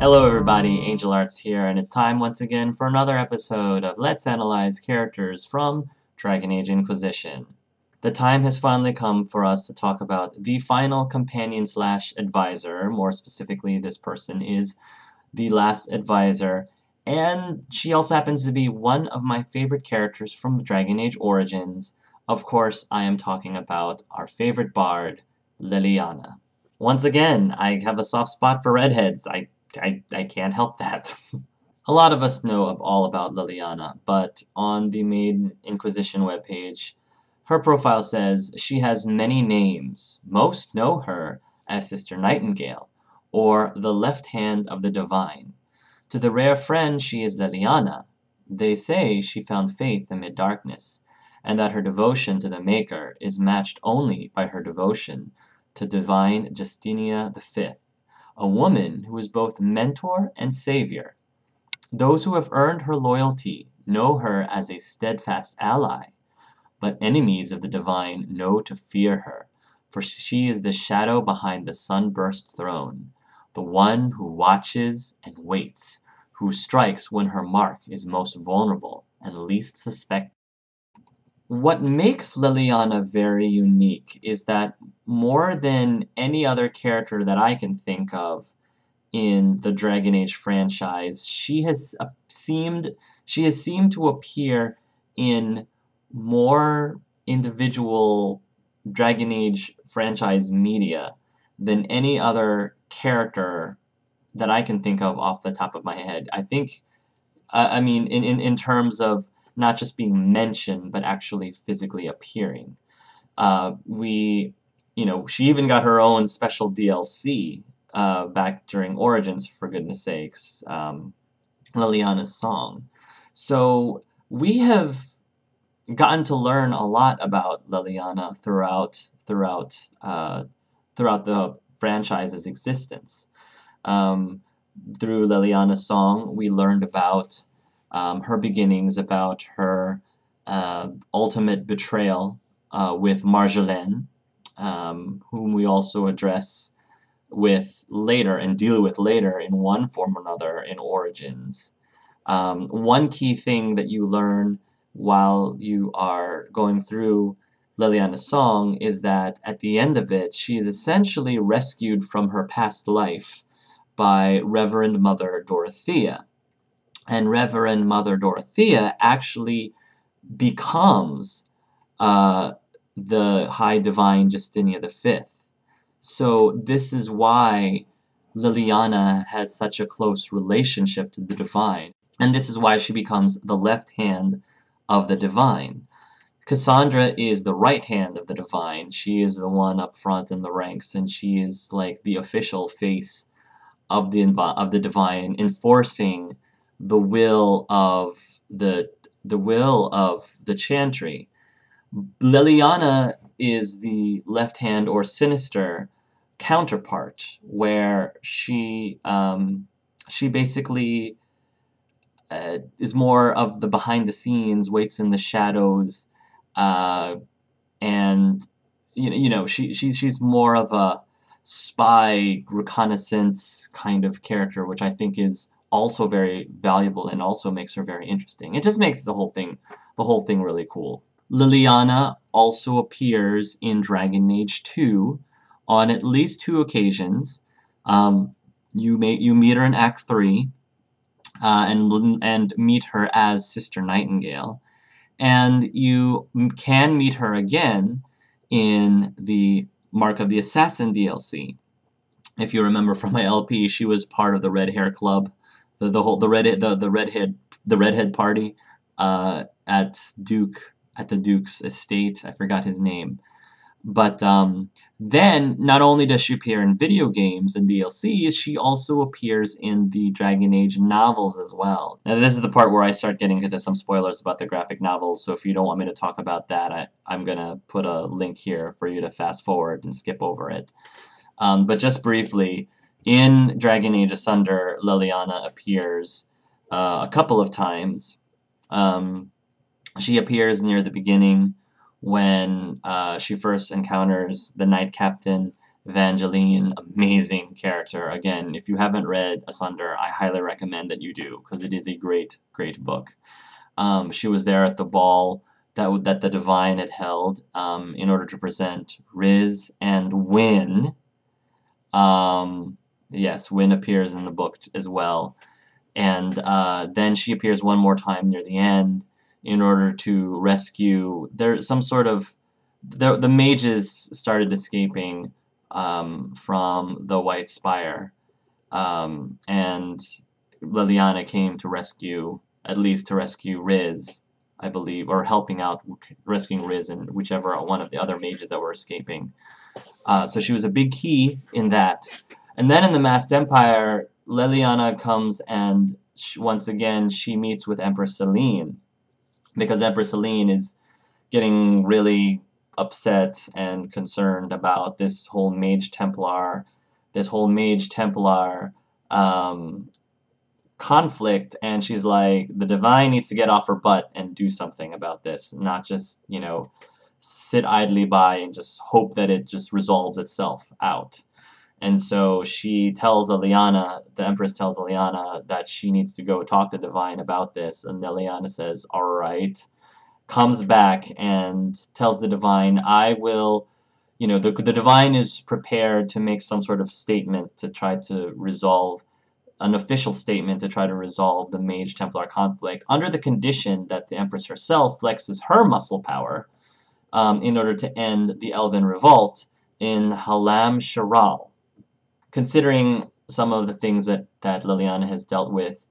Hello everybody, Angel Arts here, and it's time once again for another episode of Let's Analyze Characters from Dragon Age Inquisition. The time has finally come for us to talk about the final companion slash advisor. More specifically, this person is the last advisor, and she also happens to be one of my favorite characters from Dragon Age Origins. Of course, I am talking about our favorite bard, Leliana. Once again, I have a soft spot for redheads. I can't help that. A lot of us know all about Leliana, but on the main Inquisition webpage, her profile says she has many names. Most know her as Sister Nightingale, or the left hand of the divine. To the rare friend she is Leliana. They say she found faith amid darkness, and that her devotion to the Maker is matched only by her devotion to divine Justinia V, a woman who is both mentor and savior. Those who have earned her loyalty know her as a steadfast ally, but enemies of the divine know to fear her, for she is the shadow behind the sunburst throne, the one who watches and waits, who strikes when her mark is most vulnerable and least suspected. What makes Leliana very unique is that more than any other character that I can think of in the Dragon Age franchise, she has seemed to appear in more individual Dragon Age franchise media than any other character that I can think of off the top of my head. I think, I mean, in terms of not just being mentioned, but actually physically appearing. She even got her own special DLC back during Origins, for goodness sakes, Leliana's song. So we have gotten to learn a lot about Leliana throughout the franchise's existence. Through Leliana's song, we learned about her beginnings, about her ultimate betrayal with Marjolaine, whom we also address with later and deal with later in one form or another in Origins. One key thing that you learn while you are going through Leliana's song is that at the end of it, she is essentially rescued from her past life by Reverend Mother Dorothea. And Reverend Mother Dorothea actually becomes the High Divine Justinia V. So this is why Leliana has such a close relationship to the divine. And this is why she becomes the left hand of the divine. Cassandra is the right hand of the divine. She is the one up front in the ranks, and she is like the official face of the divine, enforcing the will of the Chantry. Leliana is the left hand or sinister counterpart, where she basically is more of the behind the scenes, waits in the shadows, and she's more of a spy reconnaissance kind of character, which I think is also very valuable and also makes her very interesting. It just makes the whole thing really cool. Leliana also appears in Dragon Age 2 on at least 2 occasions. You meet her in Act 3 and meet her as Sister Nightingale, and you can meet her again in the Mark of the Assassin DLC. If you remember from my LP, she was part of the Red Hair Club, the redhead party at the Duke's estate. I forgot his name. But then, not only does she appear in video games and DLCs, she also appears in the Dragon Age novels as well. Now, this is the part where I start getting into some spoilers about the graphic novels, so if you don't want me to talk about that, I'm going to put a link here for you to fast forward and skip over it. But just briefly, in Dragon Age Asunder, Leliana appears a couple of times. She appears near the beginning when she first encounters the Knight Captain Evangeline, amazing character. Again, if you haven't read Asunder, I highly recommend that you do, because it is a great, great book. She was there at the ball that the Divine had held in order to present Riz and Win. Yes, Win appears in the book as well. And then she appears one more time near the end in order to rescue. There's some sort of the mages started escaping from the White Spire, and Leliana came to rescue, at least to rescue Riz, I believe, or helping out rescuing Riz and whichever one of the other mages that were escaping. So she was a big key in that. And then in the Masked Empire, Leliana comes and once again she meets with Empress Celine, because Empress Celine is getting really upset and concerned about this whole Mage Templar conflict, and she's like, the Divine needs to get off her butt and do something about this, not just, you know, sit idly by and just hope that it just resolves itself out. And so she tells Leliana, the Empress tells Leliana that she needs to go talk to Divine about this, and Leliana says, alright, comes back and tells the Divine, I will, you know, the Divine is prepared to make some sort of statement to try to resolve, an official statement to try to resolve the Mage Templar conflict, under the condition that the Empress herself flexes her muscle power in order to end the Elven revolt in Halam Sharal. Considering some of the things that Leliana has dealt with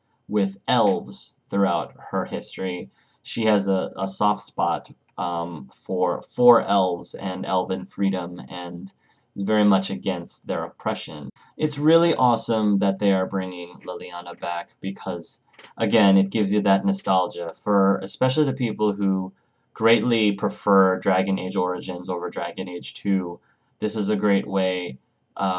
elves throughout her history, she has a soft spot for elves and elven freedom, and is very much against their oppression. It's really awesome that they are bringing Leliana back, because, again, it gives you that nostalgia for especially the people who greatly prefer Dragon Age Origins over Dragon Age 2. This is a great way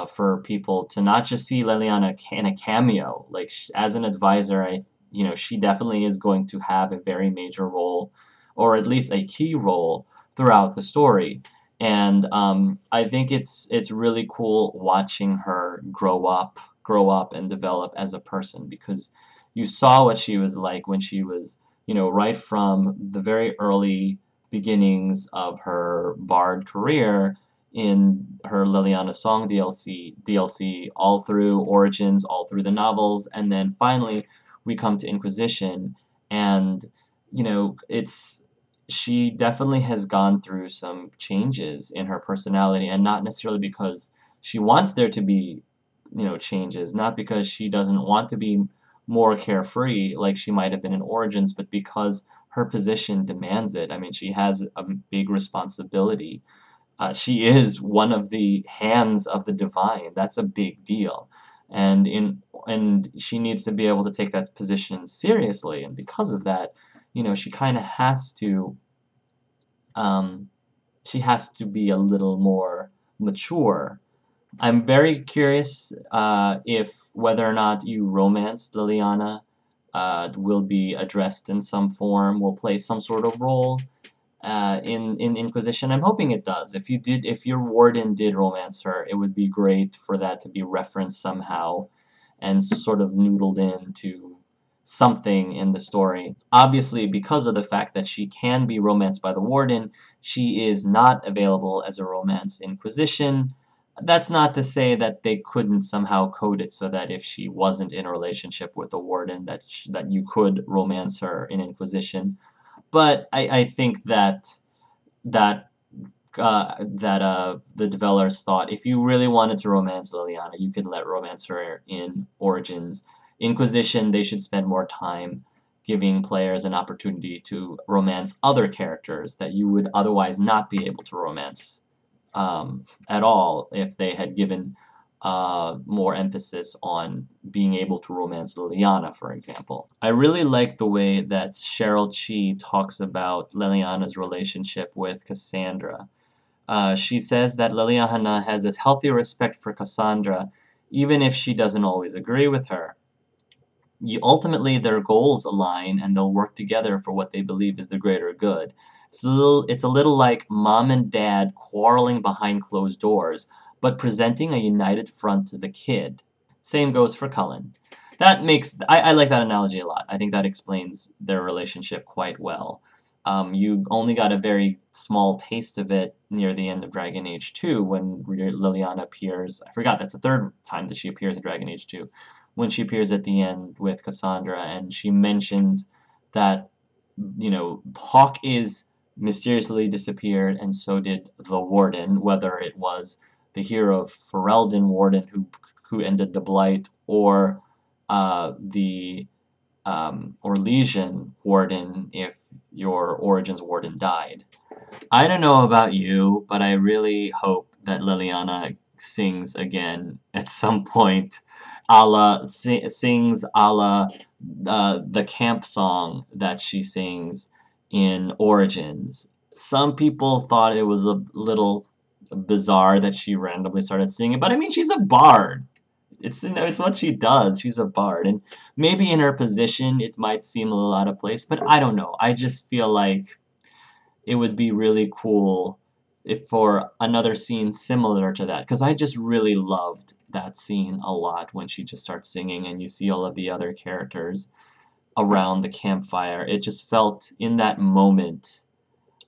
for people to not just see Leliana in a cameo. Like, as an advisor, you know, she definitely is going to have a very major role, or at least a key role, throughout the story. And I think it's really cool watching her grow up and develop as a person, because you saw what she was like when she was, you know, right from the very early beginnings of her Bard career in her Leliana Song DLC, all through Origins, all through the novels, and then finally we come to Inquisition, and, you know, she definitely has gone through some changes in her personality, and not necessarily because she wants there to be, you know, changes, not because she doesn't want to be more carefree like she might have been in Origins, but because her position demands it. I mean, she has a big responsibility. She is one of the hands of the Divine. That's a big deal. And she needs to be able to take that position seriously, and because of that, you know, she kind of has to be a little more mature. I'm very curious if whether or not you romanced Leliana will be addressed in some form, will play some sort of role in Inquisition. I'm hoping it does. If your warden did romance her, it would be great for that to be referenced somehow and sort of noodled into something in the story. Obviously, because of the fact that she can be romanced by the warden, she is not available as a romance in Inquisition. That's not to say that they couldn't somehow code it so that if she wasn't in a relationship with the warden, that you could romance her in Inquisition. But I think that the developers thought if you really wanted to romance Leliana, you could romance her in Origins. Inquisition, they should spend more time giving players an opportunity to romance other characters that you would otherwise not be able to romance at all if they had given more emphasis on being able to romance Leliana, for example. I really like the way that Cheryl Chi talks about Leliana's relationship with Cassandra. She says that Leliana has a healthy respect for Cassandra, even if she doesn't always agree with her. Ultimately, their goals align, and they'll work together for what they believe is the greater good. It's a little like mom and dad quarreling behind closed doors, but presenting a united front to the kid. Same goes for Cullen. That makes, I like that analogy a lot. I think that explains their relationship quite well. You only got a very small taste of it near the end of Dragon Age 2 when Leliana appears. I forgot, that's the third time that she appears in Dragon Age 2. When she appears at the end with Cassandra and she mentions that, you know, Hawk is mysteriously disappeared and so did the Warden, whether it was the hero of Ferelden Warden who ended the Blight, or the Orlesian Warden if your Origins Warden died. I don't know about you, but I really hope that Leliana sings again at some point, sings a la the camp song that she sings in Origins. Some people thought it was a little bizarre that she randomly started singing, but I mean, she's a bard. It's, you know, it's what she does. She's a bard, and maybe in her position it might seem a little out of place, but I don't know. I just feel like it would be really cool if for another scene similar to that, because I just really loved that scene a lot when she just starts singing and you see all of the other characters around the campfire. It just felt, in that moment,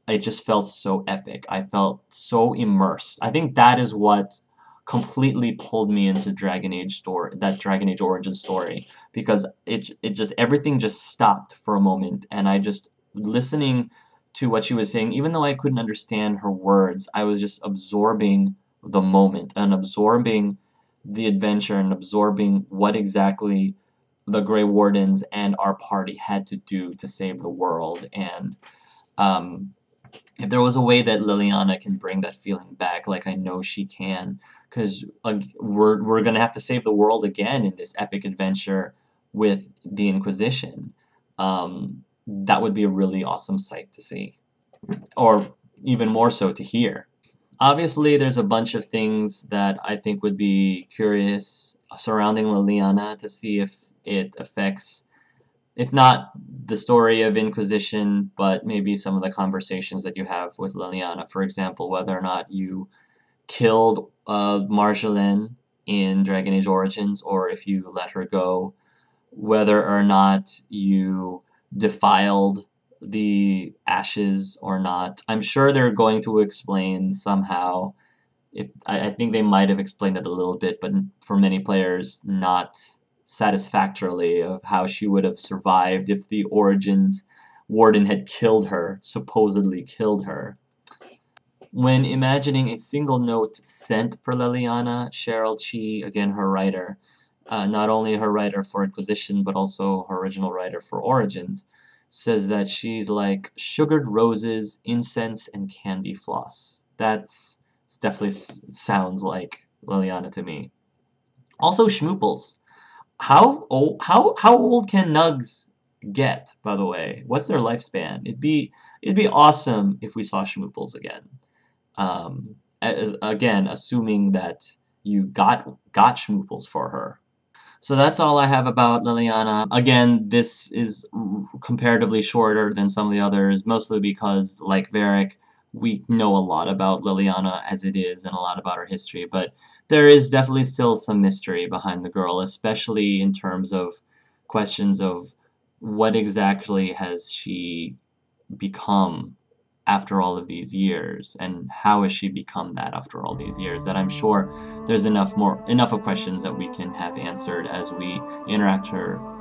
it just felt so epic. I felt so immersed. I think that is what completely pulled me into Dragon Age story, that Dragon Age Origins story, because it just, everything just stopped for a moment, and I just, listening to what she was saying, even though I couldn't understand her words, I was just absorbing the moment and absorbing the adventure and absorbing what exactly the Grey Wardens and our party had to do to save the world. And if there was a way that Leliana can bring that feeling back, like I know she can, because we're going to have to save the world again in this epic adventure with the Inquisition. That would be a really awesome sight to see, or even more so to hear. Obviously, there's a bunch of things that I think would be curious surrounding Leliana to see if it affects, if not the story of Inquisition, but maybe some of the conversations that you have with Leliana. For example, whether or not you killed Marjolaine in Dragon Age Origins, or if you let her go, whether or not you defiled the ashes or not. I'm sure they're going to explain somehow. I think they might have explained it a little bit, but for many players, not satisfactorily, of how she would have survived if the Origins Warden had killed her, supposedly killed her. When imagining a single note sent for Leliana, Cheryl Chee, again her writer, not only her writer for Inquisition, but also her original writer for Origins, says that she's like sugared roses, incense, and candy floss. That's definitely sounds like Leliana to me. Also, schmooples. How old can nugs get, by the way? What's their lifespan? It'd be awesome if we saw schmooples again. Again, assuming that you got schmooples for her. So that's all I have about Leliana. Again, this is comparatively shorter than some of the others, mostly because, like Varric, we know a lot about Leliana as it is and a lot about her history, but there is definitely still some mystery behind the girl, especially in terms of questions of what exactly has she become after all of these years, and how has she become that after all these years, that I'm sure there's enough of questions that we can have answered as we interact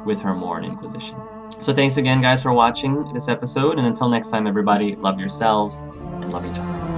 with her more in Inquisition. So thanks again, guys, for watching this episode, and until next time, everybody, love yourselves and love each other.